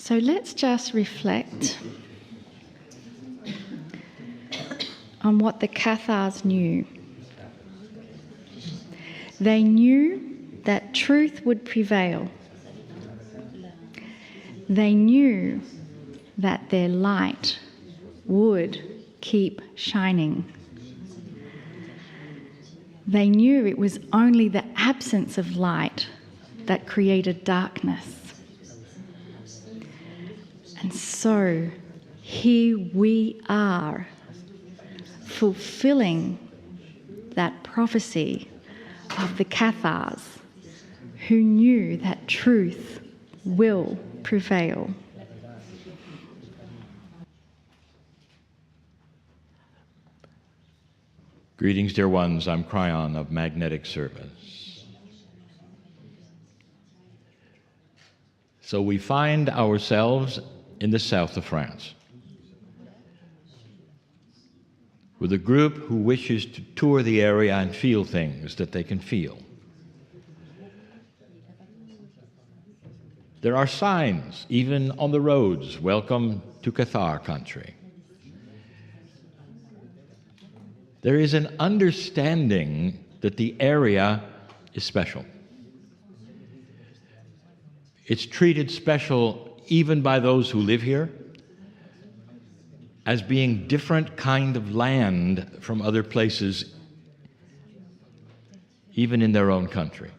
So let's just reflect on what the Cathars knew. They knew that truth would prevail. They knew that their light would keep shining. They knew it was only the absence of light that created darkness. And so here we are, fulfilling that prophecy of the Cathars, who knew that truth will prevail. Greetings, dear ones. I'm Kryon of Magnetic Service. So we find ourselves in the south of France with a group who wishes to tour the area and feel things that they can feel. There are signs, even on the roads, welcome to Cathar country. There is an understanding that the area is special. It's treated special even by those who live here as being different kind of land from other places, even in their own country.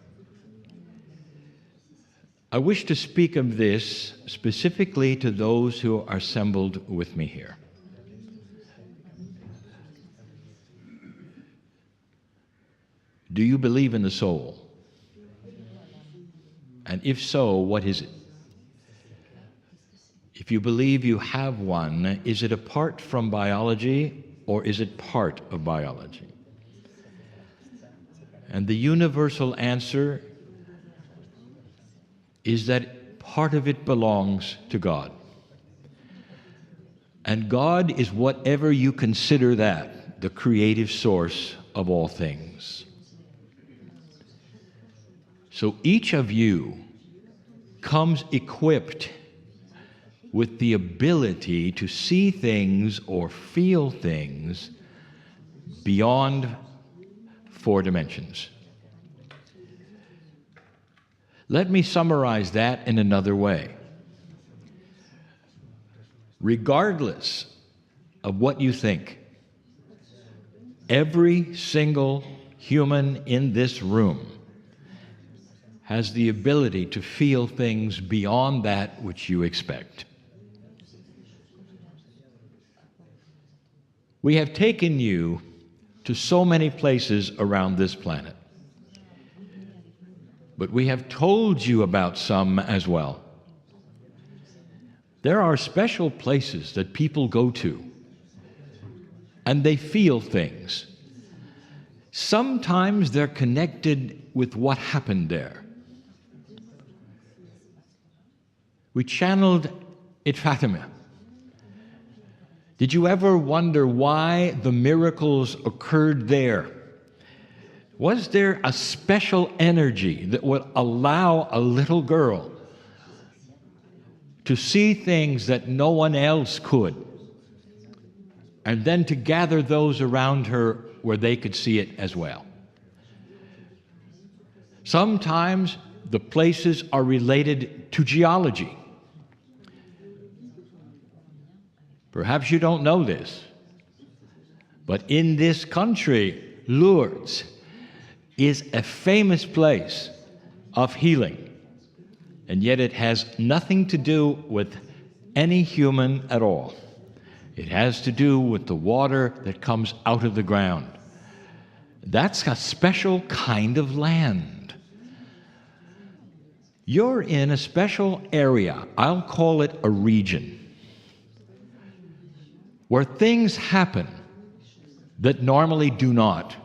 I wish to speak of this specifically to those who are assembled with me here. Do you believe in the soul? And if so, what is it? If you believe you have one, is it apart from biology or is it part of biology? And the universal answer is that part of it belongs to God. And God is whatever you consider that, the creative source of all things. So each of you comes equipped with the ability to see things or feel things beyond 4 dimensions. Let me summarize that in another way. Regardless of what you think, every single human in this room has the ability to feel things beyond that which you expect. We have taken you to so many places around this planet, but we have told you about some as well. There are special places that people go to, and they feel things. Sometimes they're connected with what happened there. We channeled at Fatima. Did you ever wonder why the miracles occurred there? Was there a special energy that would allow a little girl to see things that no one else could, and then to gather those around her where they could see it as well? Sometimes the places are related to geology. Perhaps you don't know this, but in this country, Lourdes is a famous place of healing, and yet it has nothing to do with any human at all. It has to do with the water that comes out of the ground. That's a special kind of land. You're in a special area, I'll call it a region, where things happen that normally do not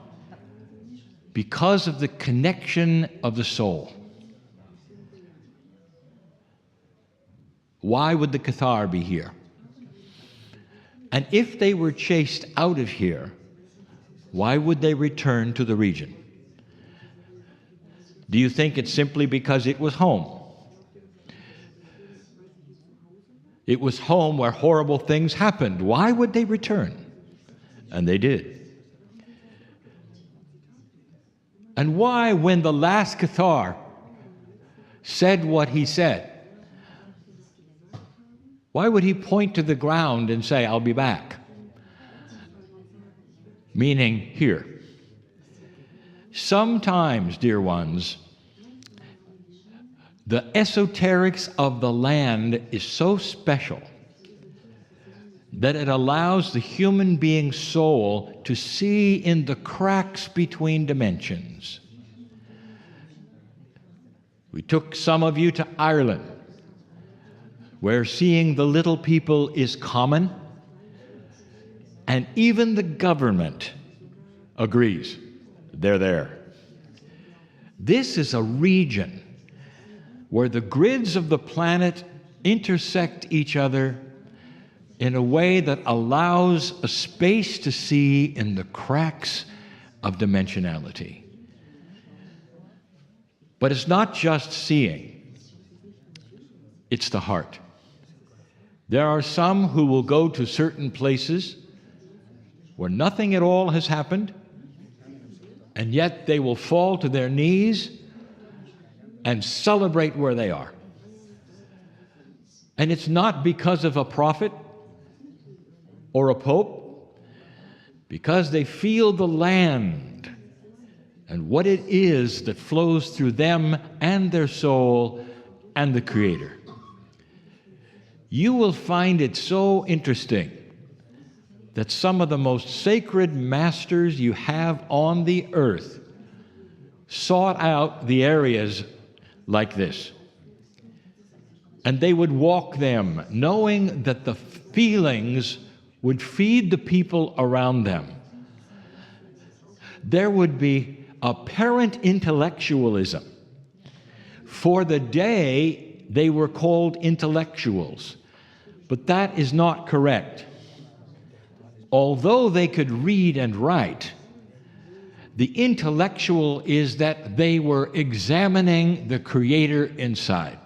because of the connection of the soul. Why would the Cathar be here? And if they were chased out of here, why would they return to the region? Do you think it's simply because it was home? It was home where horrible things happened. Why would they return? And they did. And why, when the last Cathar said what he said, why would he point to the ground and say, "I'll be back"? Meaning here. Sometimes, dear ones, the esoterics of the land is so special that it allows the human being's soul to see in the cracks between dimensions. We took some of you to Ireland, where seeing the little people is common, and even the government agrees they're there. This is a region where the grids of the planet intersect each other in a way that allows a space to see in the cracks of dimensionality. But it's not just seeing, it's the heart. There are some who will go to certain places where nothing at all has happened, and yet they will fall to their knees and celebrate where they are. And it's not because of a prophet or a pope, because they feel the land and what it is that flows through them and their soul and the Creator. You will find it so interesting that some of the most sacred masters you have on the earth sought out the areas like this. And they would walk them, knowing that the feelings would feed the people around them. There would be apparent intellectualism. For the day, they were called intellectuals, but that is not correct. Although they could read and write, the intellectual is that they were examining the Creator inside.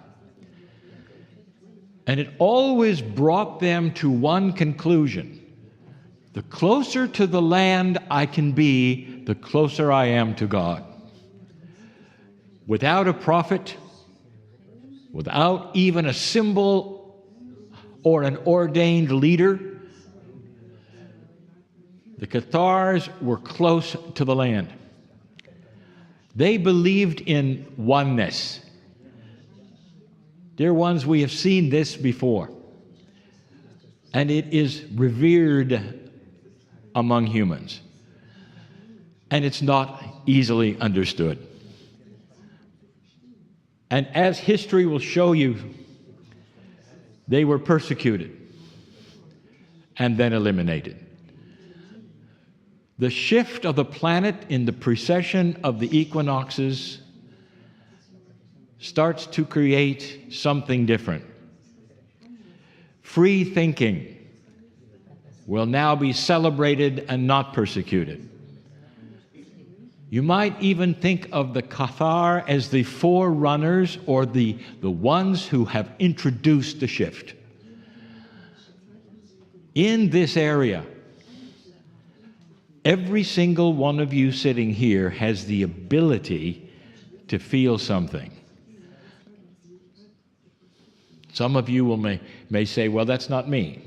And it always brought them to one conclusion: the closer to the land I can be, the closer I am to God. Without a prophet, without even a symbol or an ordained leader, the Cathars were close to the land. They believed in oneness. Dear ones, we have seen this before, and it is revered among humans, and it's not easily understood. And as history will show you, they were persecuted and then eliminated. The shift of the planet in the precession of the equinoxes starts to create something different. Free thinking will now be celebrated and not persecuted. You might even think of the Cathar as the forerunners or the ones who have introduced the shift. In this area, every single one of you sitting here has the ability to feel something. Some of you may say, "Well, that's not me."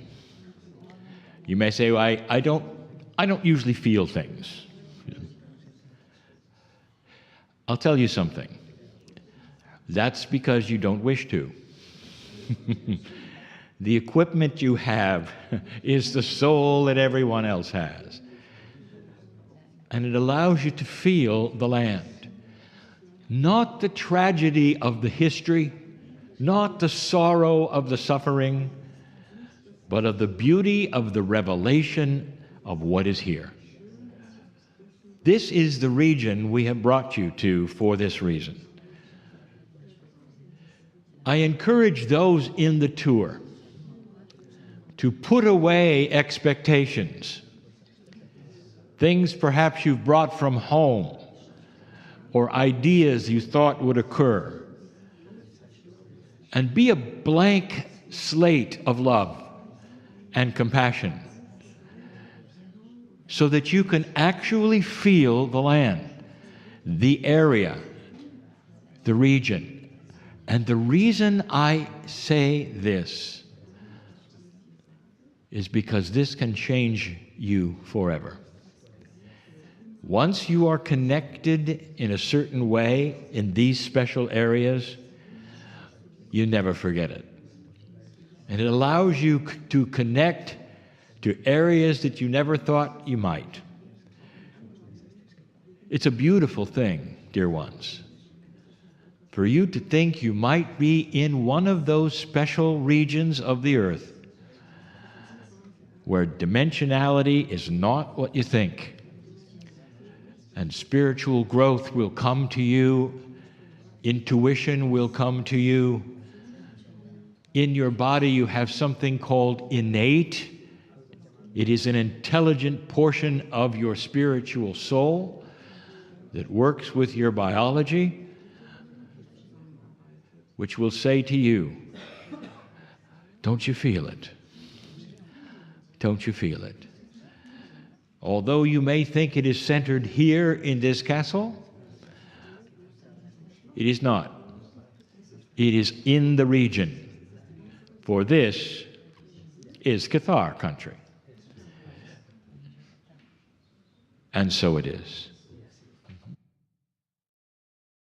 You may say, "Well, I don't usually feel things." I'll tell you something. That's because you don't wish to. The equipment you have is the soul that everyone else has. And it allows you to feel the land. Not the tragedy of the history, not the sorrow of the suffering, but of the beauty of the revelation of what is here. This is the region we have brought you to for this reason. I encourage those in the tour to put away expectations, things perhaps you've brought from home, or ideas you thought would occur, and be a blank slate of love and compassion so that you can actually feel the land, the area, the region. And the reason I say this is because this can change you forever. Once you are connected in a certain way in these special areas, you never forget it. And it allows you to connect to areas that you never thought you might. It's a beautiful thing, dear ones, for you to think you might be in one of those special regions of the earth where dimensionality is not what you think, and spiritual growth will come to you, intuition will come to you. In your body you have something called innate. It is an intelligent portion of your spiritual soul that works with your biology, which will say to you, don't you feel it? Don't you feel it? Although you may think it is centered here in this castle, it is not. It is in the region, for this is Cathar country. And so it is.